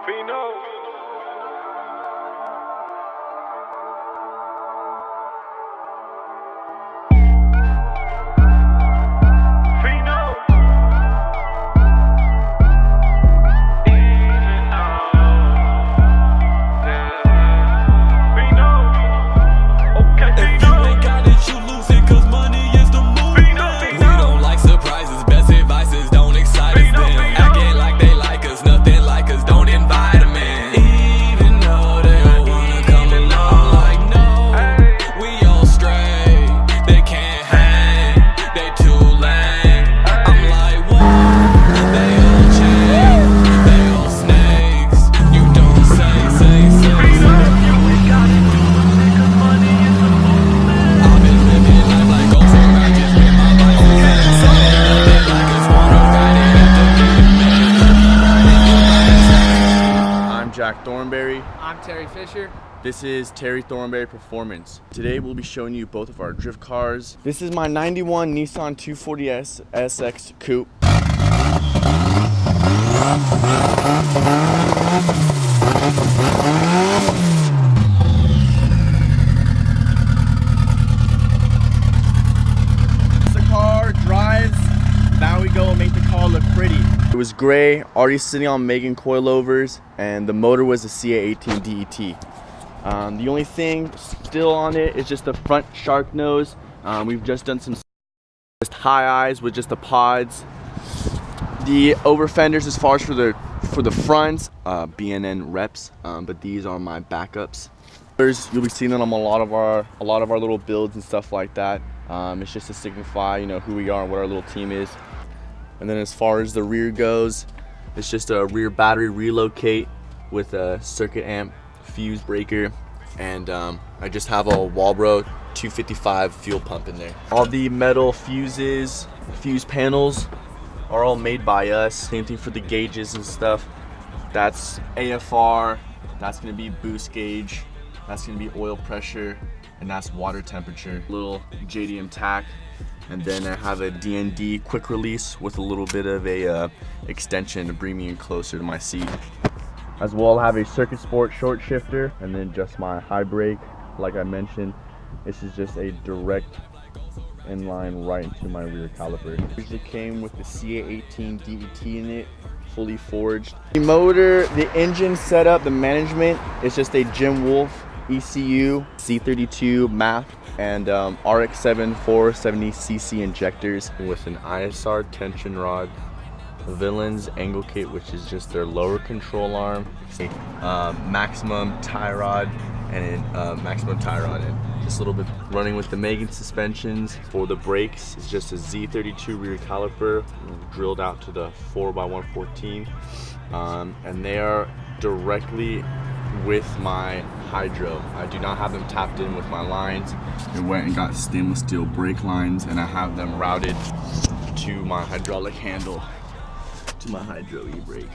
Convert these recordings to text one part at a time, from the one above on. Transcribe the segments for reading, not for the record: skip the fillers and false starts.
Fino. Thornberry. I'm Terry Fisher. This is Terry Thornberry Performance. Today we'll be showing you both of our drift cars. This is my 91 Nissan 240S SX Coupe. The car drives. Now we go and make the car look pretty. It was gray, already sitting on Megan coilovers, and the motor was a CA18 DET. The only thing still on it is just the front shark nose. We've just done some just high eyes with just the pods. The over fenders, as far as for the fronts, B&N reps, but these are my backups. You'll be seeing them on a lot of our little builds and stuff like that. It's just to signify, you know, who we are and what our little team is. And then as far as the rear goes, it's just a rear battery relocate with a circuit amp fuse breaker, and I just have a Walbro 255 fuel pump in there. All the metal fuses, fuse panels are all made by us. Same thing for the gauges and stuff. That's AFR, that's gonna be boost gauge, that's gonna be oil pressure, and that's water temperature. Little JDM tack. And then I have a DND quick release with a little bit of a extension to bring me in closer to my seat. As well, I have a Circuit Sport short shifter, and then just my high brake. Like I mentioned, this is just a direct inline right into my rear caliper. It usually came with the CA18 DET in it, fully forged. The motor, the engine setup, the management, is just a Jim Wolf ECU C32 MAP and RX-7 470cc injectors with an ISR tension rod, Villains angle kit, which is just their lower control arm, maximum tie rod, and just a little bit running with the Megan suspensions. For the brakes, it's just a Z32 rear caliper drilled out to the 4x114, and they are directly with my hydro. I do not have them tapped in with my lines. I went and got stainless steel brake lines, and I have them routed to my hydraulic handle, to my hydro e-brake.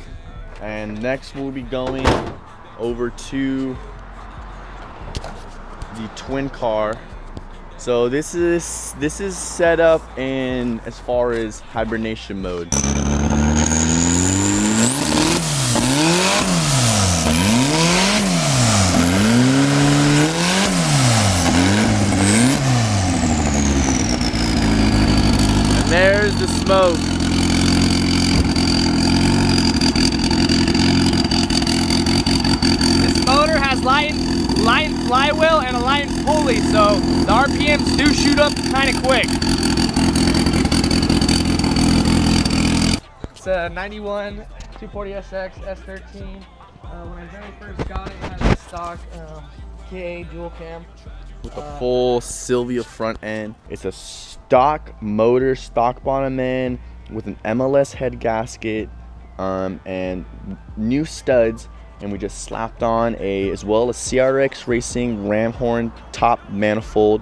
And next we'll be going over to the twin car. So this is set up in as far as hibernation mode. There's the smoke. This motor has line flywheel and a line pulley, so the RPMs do shoot up kind of quick. It's a 91 240SX S13. When I very first got it, it had a stock KA dual cam. With a full Sylvia front end. It's a stock motor, stock bottom end with an MLS head gasket and new studs, and we just slapped on as well as CRX Racing ram horn top manifold.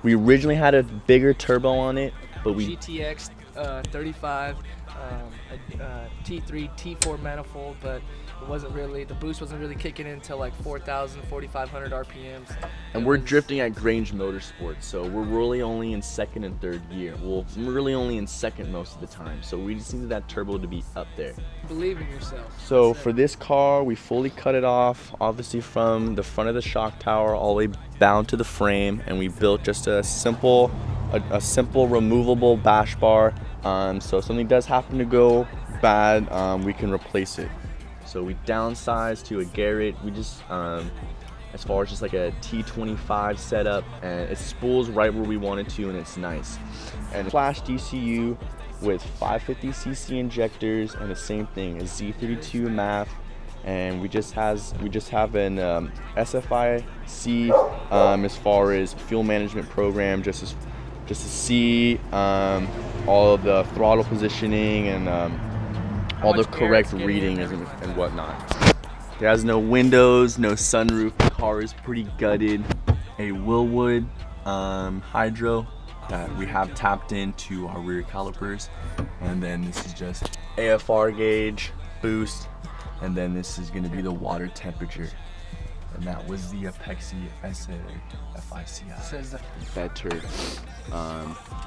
We originally had a bigger turbo on it, but we GTX 35, a T3, T4 manifold, but it wasn't really, the boost wasn't really kicking in until like 4,000, 4,500 RPMs. And we're drifting at Grange Motorsports, so we're really only in second and third gear. Well, we're really only in second most of the time, so we just needed that turbo to be up there. Believe in yourself. So for this car, we fully cut it off, obviously from the front of the shock tower all the way down to the frame, and we built just a simple removable bash bar. So if something does happen to go bad, we can replace it. So we downsized to a Garrett. We just, as far as just like a T25 setup, and it spools right where we want it to, and it's nice. And flash DCU with 550cc injectors, and the same thing, a Z32 MAF, and we just have an SFIC as far as fuel management program, just to see all of the throttle positioning and all the correct readings and whatnot. It has no windows, no sunroof. The car is pretty gutted. A Willwood hydro that we have tapped into our rear calipers, and then this is just AFR gauge, boost, and then this is going to be the water temperature. And that was the Apexi SFICI. Says better.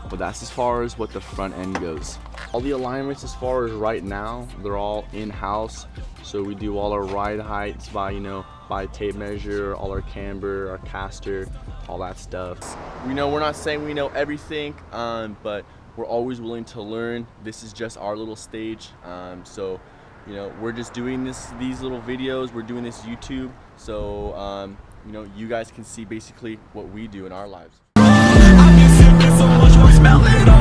But that's as far as what the front end goes. All the alignments as far as right now, they're all in-house. So we do all our ride heights by tape measure, all our camber, our caster, all that stuff. We know we're not saying we know everything, but we're always willing to learn. This is just our little stage. So we're just doing these little videos. We're doing this YouTube, so you guys can see basically what we do in our lives. I've been sipping so much, smell it all.